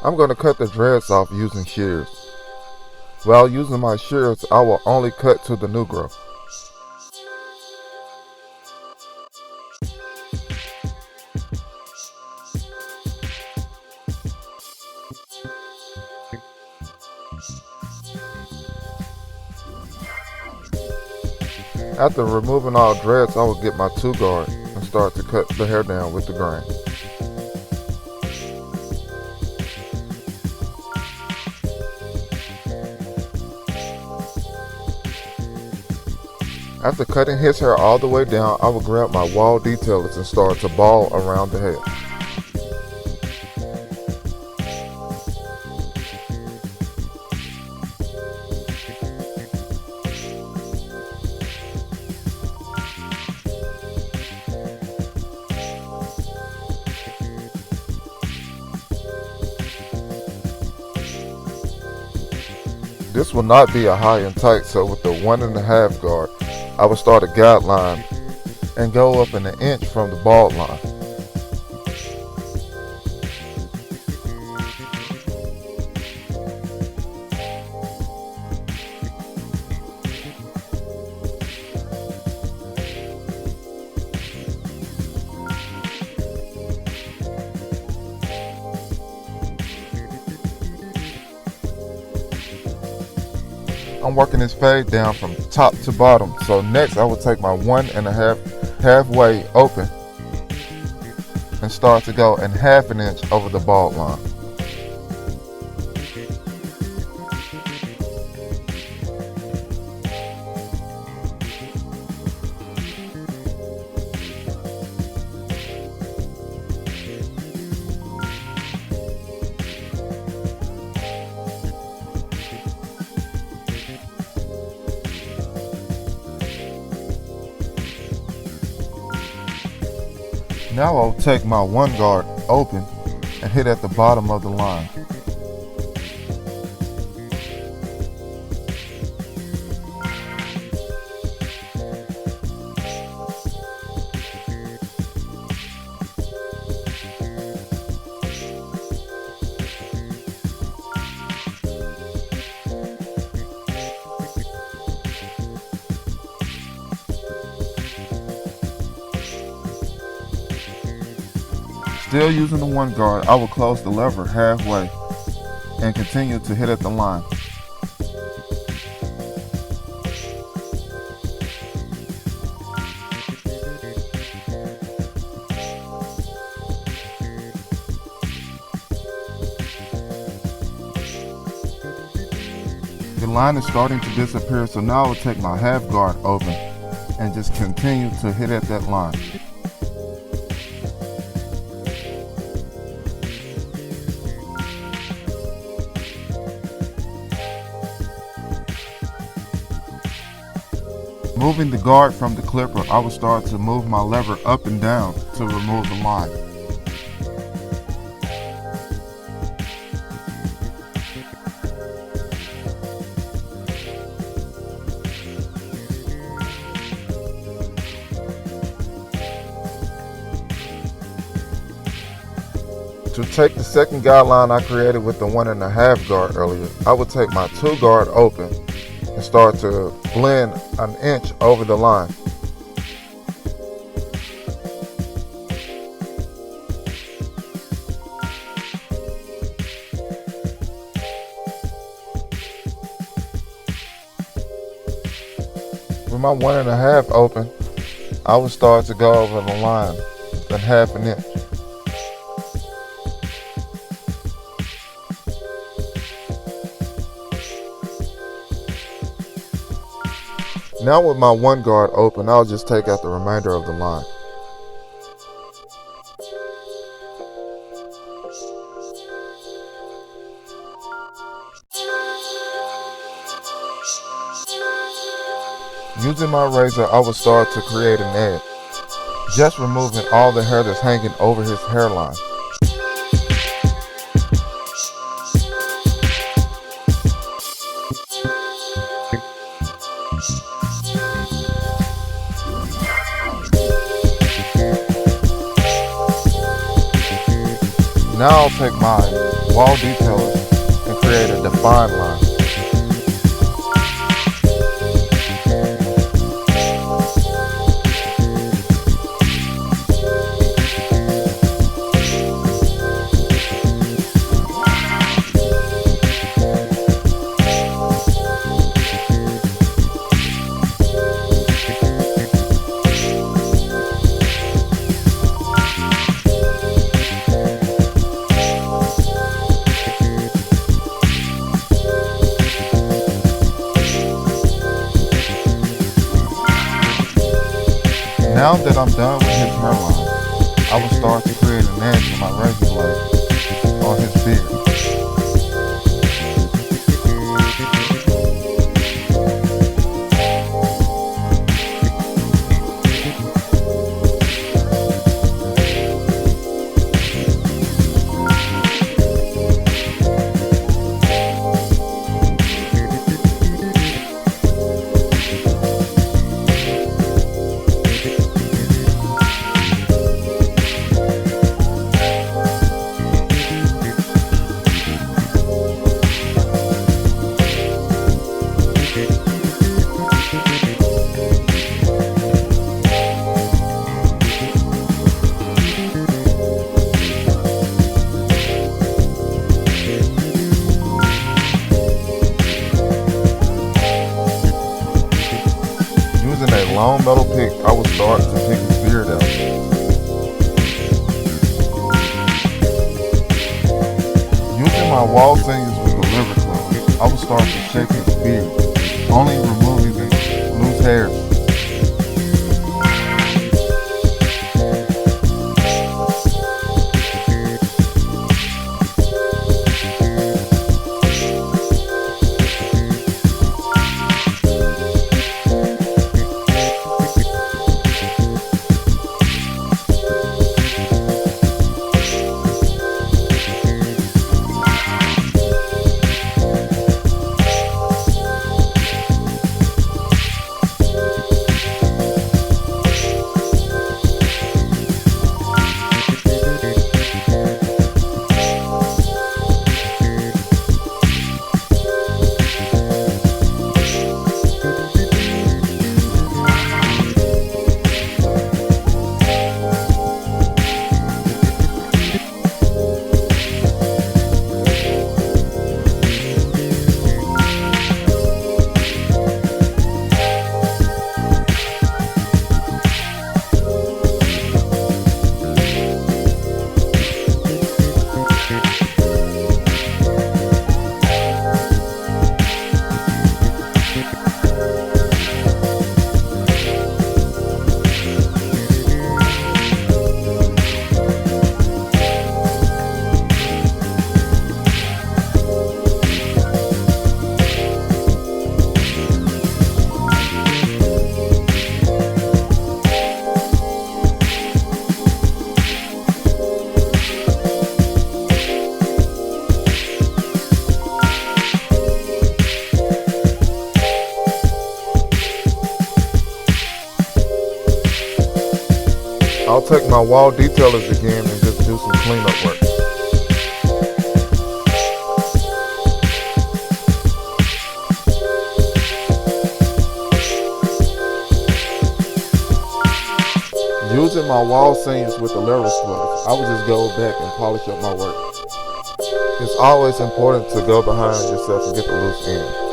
I'm going to cut the dreads off using shears. While using my shears, I will only cut to the new growth. After removing all dreads, I will get my 2-guard and start to cut the hair down with the grain. After cutting his hair all the way down, I will grab my wall detailers and start to ball around the head. This will not be a high and tight, so with the 1.5 guard, I will start a guideline and go up 1 inch from the bald line. I'm working this fade down from top to bottom. So next I will take my 1.5 halfway open and start to go 1/2 inch over the bald line. Now I'll take my 1 guard open and hit at the bottom of the line. Still using the 1 guard, I will close the lever halfway and continue to hit at the line. The line is starting to disappear, so now I will take my 1/2 guard open and just continue to hit at that line. Moving the guard from the clipper, I will start to move my lever up and down to remove the line. To take the second guideline I created with the 1.5 guard earlier, I would take my 2 guard open and start to blend 1 inch over the line. With my 1.5 open, I will start to go over the line 1/2 inch. Now with my 1 guard open, I'll just take out the remainder of the line. Using my razor, I will start to create an edge, just removing all the hair that's hanging over his hairline. Now I'll take my wall detailer and create a defined line. Now that I'm done with his hairline, I will start to create an edge with my razor blade on his beard. Using a long metal pick, I will start to pick his beard out. Using my wall scissors with the liver club, I will start to shape his beard, only removing the loose hairs. I'll take my wall detailers again and just do some cleanup work. Using my wall seams with the lever slugs, I would just go back and polish up my work. It's always important to go behind yourself and get the loose end.